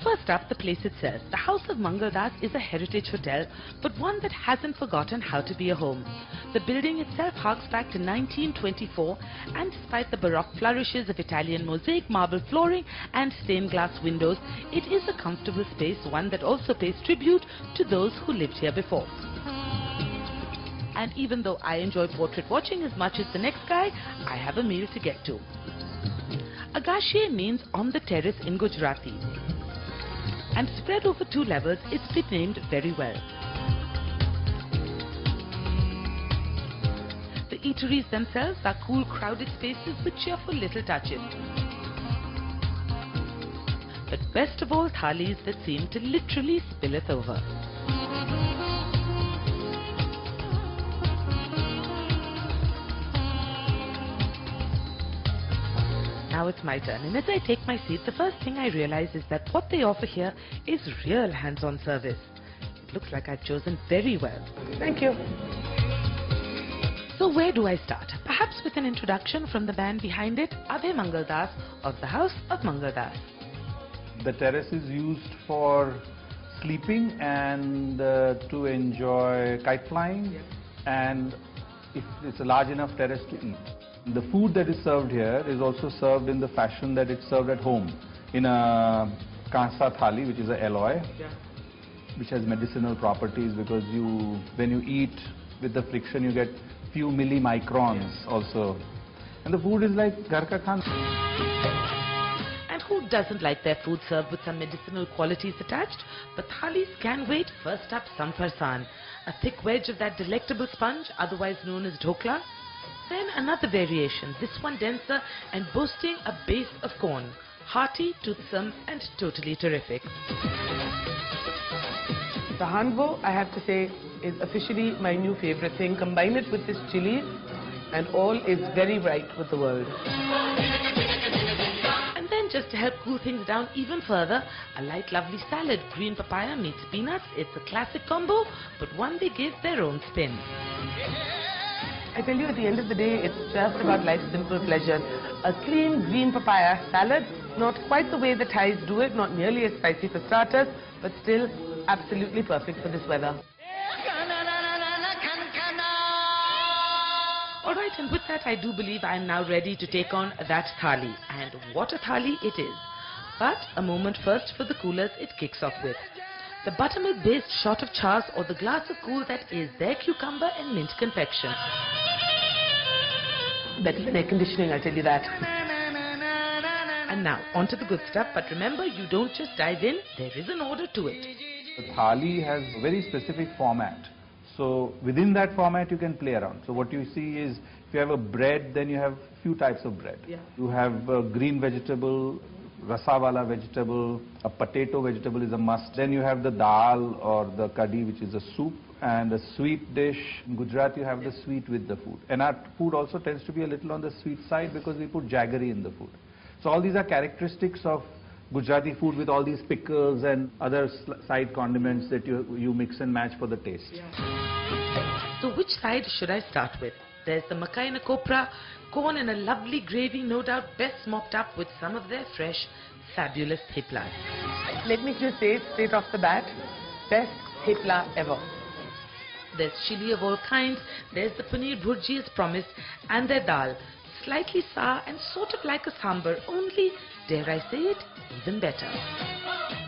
first up, the place itself. The House of Mangal Das is a heritage hotel, but one that hasn't forgotten how to be a home. The building itself harks back to 1924, and despite the baroque flourishes of Italian mosaic, marble flooring and stained glass windows, it is a comfortable space, one that also pays tribute to those who lived here before. And even though I enjoy portrait watching as much as the next guy, I have a meal to get to. Agashiye means on the terrace in Gujarati, and spread over 2 levels, it's been named very well. The eateries themselves are cool, crowded spaces with cheerful little touches. But best of all, thalis that seem to literally spilleth over. Now it's my turn, and as I take my seat, the first thing I realize is that what they offer here is real hands-on service. It looks like I've chosen very well. Thank you. So where do I start? Perhaps with an introduction from the man behind it, Abhay Mangal Das of the House of Mangal Das. The terrace is used for sleeping and to enjoy kite flying, and it's a large enough terrace to eat. The food that is served here is also served in the fashion that it's served at home, in a Gujarati Thali, which is a alloy, which has medicinal properties, because when you eat with the friction, you get few millimicrons also. And the food is like ghar ka khana. And who doesn't like their food served with some medicinal qualities attached? But thalis can wait. First up, sam farsan, a thick wedge of that delectable sponge, otherwise known as dhokla. Then another variation, this one denser and boasting a base of corn. Hearty, toothsome and totally terrific. The hanvo, I have to say, is officially my new favorite thing. Combine it with this chili and all is very right with the world. And then just to help cool things down even further, a light lovely salad. Green papaya meets peanuts. It's a classic combo, but one they give their own spin. I tell you, at the end of the day, it's just about life's simple pleasure. A clean green papaya salad, not quite the way the Thais do it, not nearly as spicy for starters, but still absolutely perfect for this weather. Alright, and with that I do believe I am now ready to take on that thali. And what a thali it is. But a moment first for the coolers it kicks off with. The buttermilk based shot of chas, or the glass of cool that is their cucumber and mint confection. Better than air conditioning, I'll tell you that. And now, on to the good stuff, but remember, you don't just dive in, there is an order to it. The thali has a very specific format. So within that format you can play around. So what you see is, if you have a bread, then you have few types of bread. Yeah. You have a green vegetable, rasawala vegetable, a potato vegetable is a must. Then you have the dal or the kadhi, which is a soup, and a sweet dish. In Gujarat you have the sweet with the food. And our food also tends to be a little on the sweet side because we put jaggery in the food. So all these are characteristics of Gujarati food, with all these pickles and other side condiments that you mix and match for the taste. So which side should I start with? There's the makai na kopra, corn in a lovely gravy, no doubt best mopped up with some of their fresh, fabulous theplas. Let me just say straight off the bat, best thepla ever. There's chili of all kinds, there's the paneer bhurji as promised, and their dal. Slightly sour and sort of like a sambar, only, dare I say it, even better.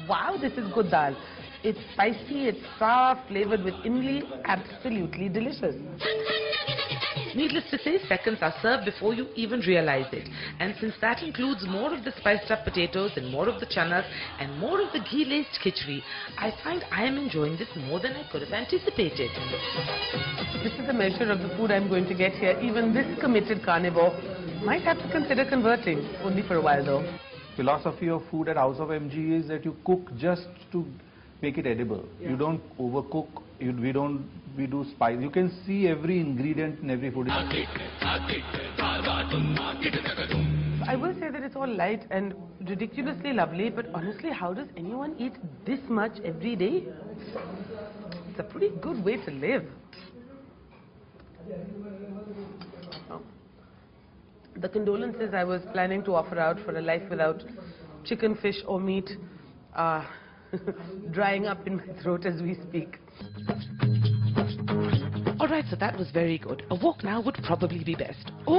Wow, this is good dal. It's spicy, it's sour, flavored with imli, absolutely delicious. Needless to say, seconds are served before you even realize it. And since that includes more of the spiced up potatoes and more of the chanas and more of the ghee-laced khichdi, I find I am enjoying this more than I could have anticipated. This is a measure of the food I'm going to get here. Even this committed carnivore might have to consider converting, only for a while though. Philosophy of food at House of MG is that you cook just to make it edible. Yeah. You don't overcook. We do spice. You can see every ingredient in every food. I will say that it's all light and ridiculously lovely, but honestly, how does anyone eat this much every day? It's a pretty good way to live. The condolences I was planning to offer out for a life without chicken, fish or meat are drying up in my throat as we speak. All right, so that was very good. A walk now would probably be best. All